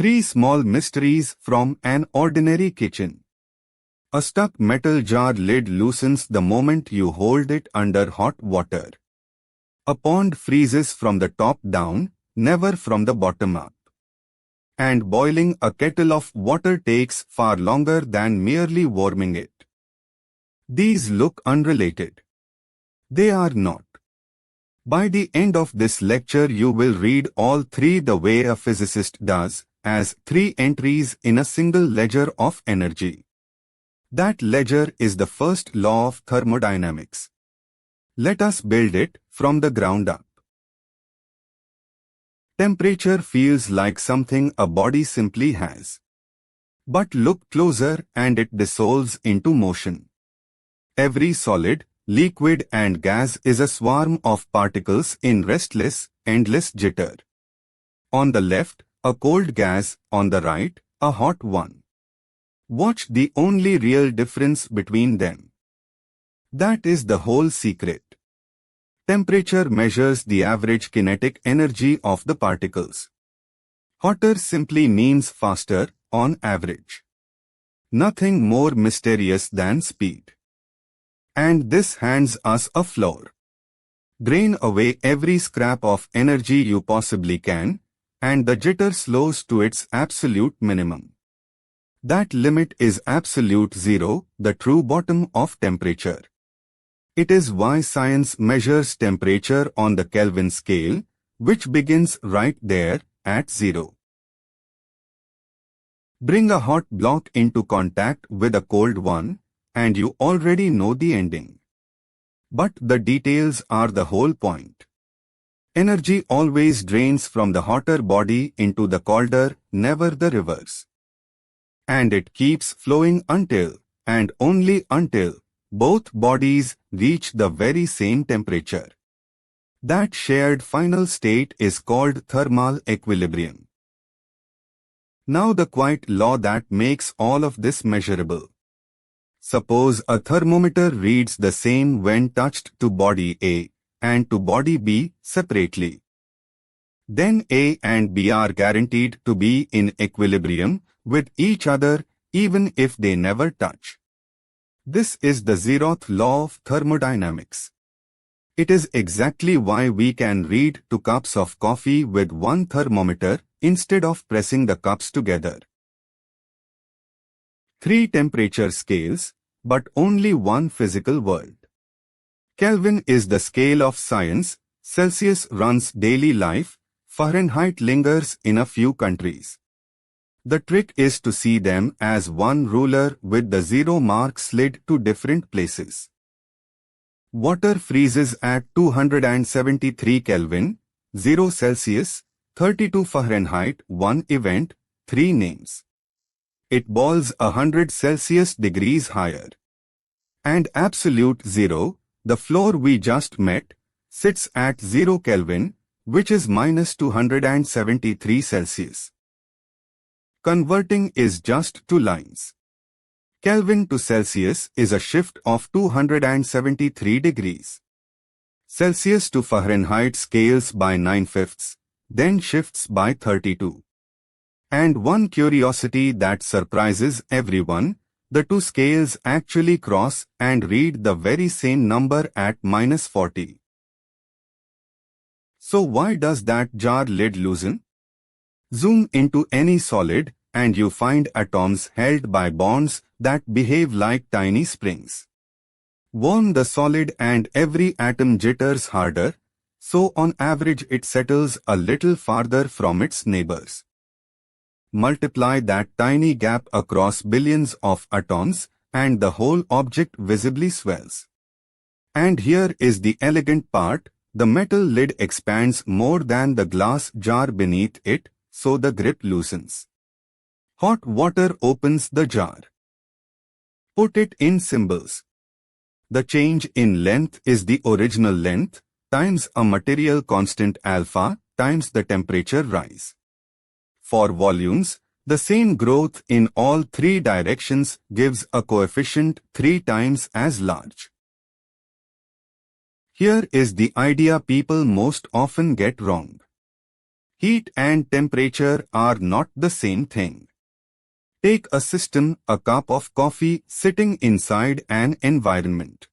3 small mysteries from an ordinary kitchen. A stuck metal jar lid loosens the moment you hold it under hot water. A pond freezes from the top down, never from the bottom up. And boiling a kettle of water takes far longer than merely warming it. These look unrelated. They are not. By the end of this lecture you will read all 3 the way a physicist does, as 3 entries in a single ledger of energy. That ledger is the first law of thermodynamics. Let us build it from the ground up. Temperature feels like something a body simply has. But look closer and it dissolves into motion. Every solid, liquid and gas is a swarm of particles in restless, endless jitter. On the left, a cold gas, on the right, a hot one. Watch the only real difference between them. That is the whole secret. Temperature measures the average kinetic energy of the particles. Hotter simply means faster, on average. Nothing more mysterious than speed. And this hands us a floor. Drain away every scrap of energy you possibly can, and the jitter slows to its absolute minimum. That limit is absolute zero, the true bottom of temperature. It is why science measures temperature on the Kelvin scale, which begins right there, at 0. Bring a hot block into contact with a cold one, and you already know the ending. But the details are the whole point. Energy always drains from the hotter body into the colder, never the reverse. And it keeps flowing until, and only until, both bodies reach the very same temperature. That shared final state is called thermal equilibrium. Now the quiet law that makes all of this measurable. Suppose a thermometer reads the same when touched to body A and to body B separately. Then A and B are guaranteed to be in equilibrium with each other even if they never touch. This is the Zeroth law of thermodynamics. It is exactly why we can read 2 cups of coffee with one thermometer instead of pressing the cups together. 3 temperature scales, but only one physical world. Kelvin is the scale of science, Celsius runs daily life, Fahrenheit lingers in a few countries. The trick is to see them as one ruler with the 0 mark slid to different places. Water freezes at 273 Kelvin, 0 Celsius, 32 Fahrenheit, 1 event, 3 names. It boils 100 Celsius degrees higher. And absolute 0, the floor we just met, sits at 0 Kelvin, which is minus 273 Celsius. Converting is just 2 lines. Kelvin to Celsius is a shift of 273 degrees. Celsius to Fahrenheit scales by 9/5, then shifts by 32. And one curiosity that surprises everyone, the 2 scales actually cross and read the very same number at minus 40. So why does that jar lid loosen? Zoom into any solid, and you find atoms held by bonds that behave like tiny springs. Warm the solid and every atom jitters harder, so on average it settles a little farther from its neighbors. Multiply that tiny gap across billions of atoms, and the whole object visibly swells. And here is the elegant part, the metal lid expands more than the glass jar beneath it, so the grip loosens. Hot water opens the jar. Put it in symbols. The change in length is the original length, times a material constant alpha, times the temperature rise. For volumes, the same growth in all 3 directions gives a coefficient 3 times as large. Here is the idea people most often get wrong. Heat and temperature are not the same thing. Take a system, a cup of coffee sitting inside an environment.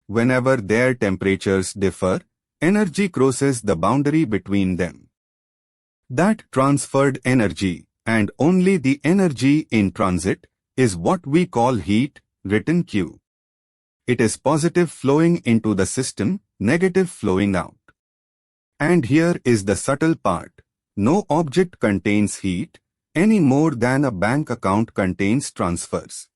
Whenever their temperatures differ, energy crosses the boundary between them. That transferred energy, and only the energy in transit, is what we call heat, written Q. It is positive flowing into the system, negative flowing out. And here is the subtle part. No object contains heat, any more than a bank account contains transfers.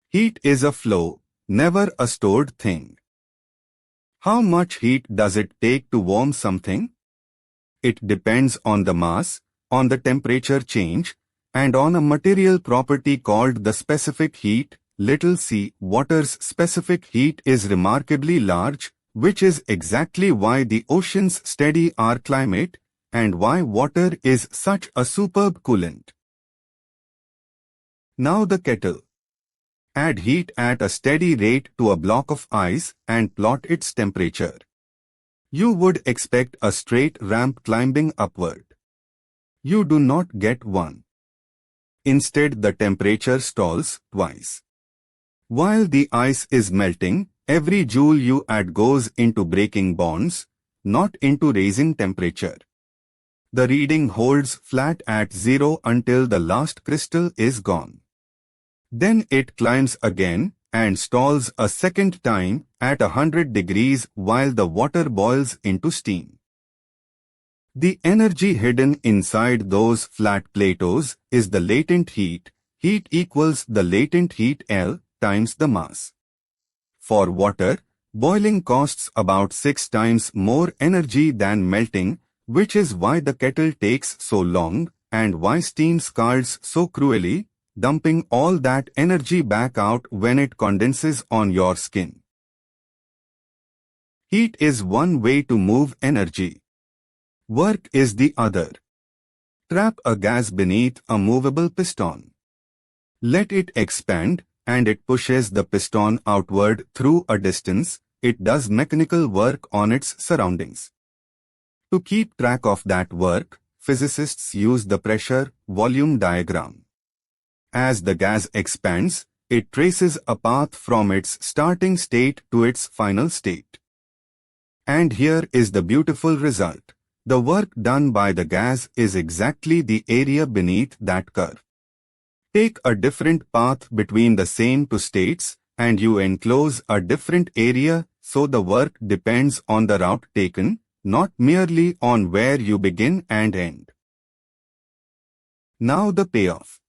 Heat is a flow, never a stored thing. How much heat does it take to warm something? It depends on the mass, on the temperature change, and on a material property called the specific heat. Little c. Water's specific heat is remarkably large, which is exactly why the oceans steady our climate, and why water is such a superb coolant. Now the kettle. Add heat at a steady rate to a block of ice and plot its temperature. You would expect a straight ramp climbing upward. You do not get one. Instead, the temperature stalls twice. While the ice is melting, every joule you add goes into breaking bonds, not into raising temperature. The reading holds flat at 0 until the last crystal is gone. Then it climbs again and stalls a second time at 100 degrees while the water boils into steam. The energy hidden inside those flat plateaus is the latent heat. Heat equals the latent heat L times the mass. For water, boiling costs about 6 times more energy than melting, which is why the kettle takes so long and why steam scalds so cruelly, dumping all that energy back out when it condenses on your skin. Heat is one way to move energy. Work is the other. Trap a gas beneath a movable piston. Let it expand, and it pushes the piston outward through a distance. It does mechanical work on its surroundings. To keep track of that work, physicists use the pressure-volume diagram. As the gas expands, it traces a path from its starting state to its final state. And here is the beautiful result. The work done by the gas is exactly the area beneath that curve. Take a different path between the same two states, and you enclose a different area, so the work depends on the route taken, not merely on where you begin and end. Now the payoff.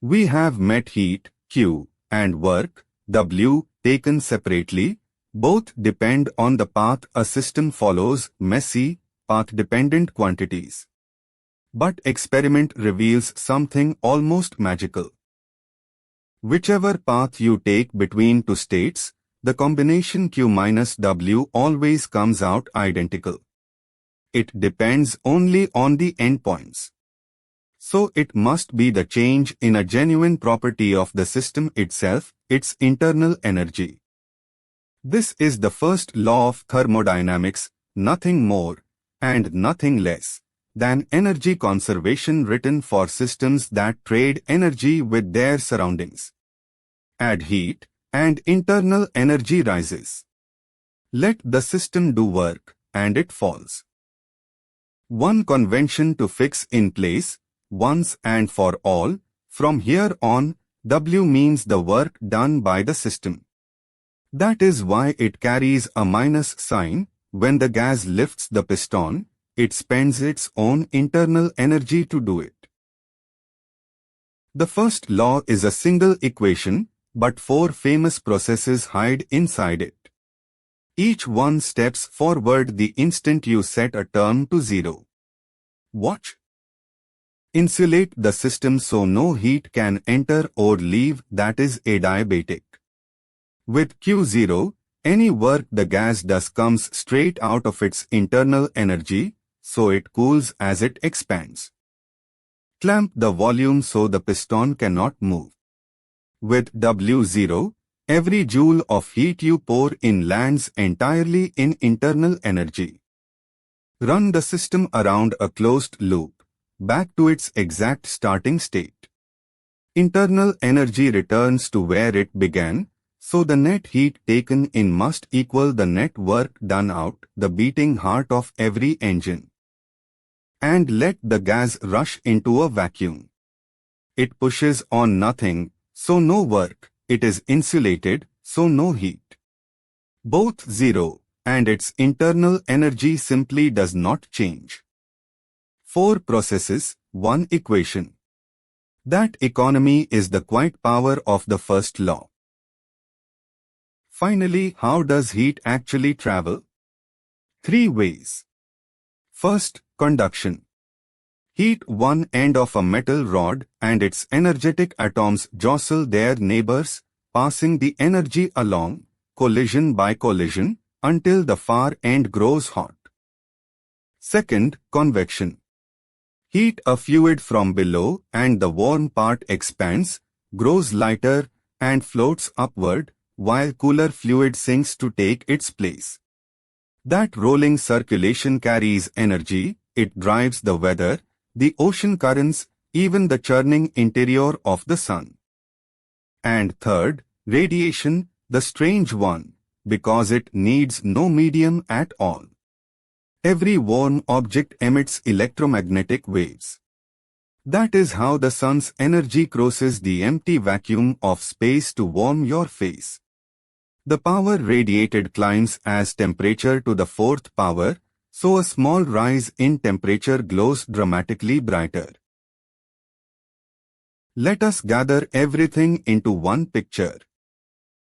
We have met heat, Q, and work, W, taken separately. Both depend on the path a system follows, messy, path-dependent quantities. But experiment reveals something almost magical. Whichever path you take between two states, the combination Q minus W always comes out identical. It depends only on the endpoints. So it must be the change in a genuine property of the system itself, its internal energy. This is the first law of thermodynamics, nothing more, and nothing less, than energy conservation written for systems that trade energy with their surroundings. Add heat, and internal energy rises. Let the system do work, and it falls. One convention to fix in place, once and for all, from here on, W means the work done by the system. That is why it carries a minus sign. When the gas lifts the piston, it spends its own internal energy to do it. The first law is a single equation, but 4 famous processes hide inside it. Each one steps forward the instant you set a term to 0. Watch. Insulate the system so no heat can enter or leave, that is adiabatic. With Q0, any work the gas does comes straight out of its internal energy, so it cools as it expands. Clamp the volume so the piston cannot move. With W0, every joule of heat you pour in lands entirely in internal energy. Run the system around a closed loop, back to its exact starting state. Internal energy returns to where it began, so the net heat taken in must equal the net work done out the beating heart of every engine. And let the gas rush into a vacuum. It pushes on nothing, so no work. It is insulated, so no heat. Both zero, and its internal energy simply does not change. 4 processes, 1 equation. That economy is the quiet power of the first law. Finally, how does heat actually travel? 3 ways. First, conduction. Heat one end of a metal rod and its energetic atoms jostle their neighbors, passing the energy along, collision by collision, until the far end grows hot. Second, convection. Heat a fluid from below and the warm part expands, grows lighter, and floats upward, while cooler fluid sinks to take its place. That rolling circulation carries energy, it drives the weather, the ocean currents, even the churning interior of the sun. And third, radiation, the strange one, because it needs no medium at all. Every warm object emits electromagnetic waves. That is how the sun's energy crosses the empty vacuum of space to warm your face. The power radiated climbs as temperature to the 4th power, so a small rise in temperature glows dramatically brighter. Let us gather everything into one picture.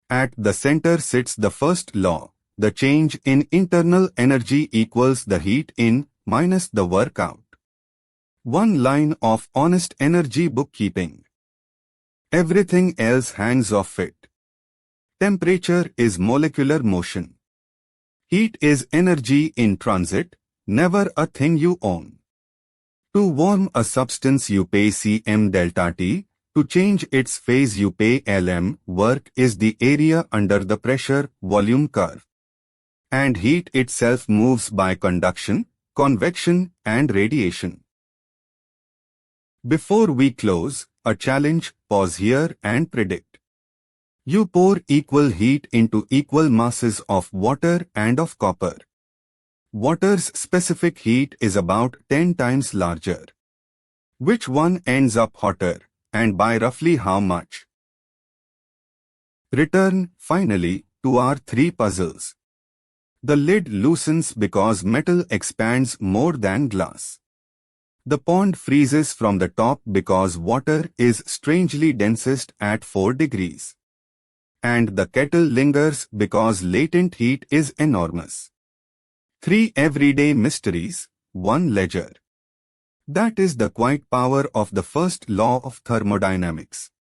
At the center sits the first law. The change in internal energy equals the heat in minus the work out. One line of honest energy bookkeeping. Everything else hangs off it. Temperature is molecular motion. Heat is energy in transit, never a thing you own. To warm a substance you pay Cm delta T, to change its phase you pay Lm. Work is the area under the pressure volume curve. And heat itself moves by conduction, convection, and radiation. Before we close, a challenge, pause here and predict. You pour equal heat into equal masses of water and of copper. Water's specific heat is about 10 times larger. Which one ends up hotter, and by roughly how much? Return, finally, to our 3 puzzles. The lid loosens because metal expands more than glass. The pond freezes from the top because water is strangely densest at 4 degrees. And the kettle lingers because latent heat is enormous. 3 everyday mysteries, 1 ledger. That is the quiet power of the first law of thermodynamics.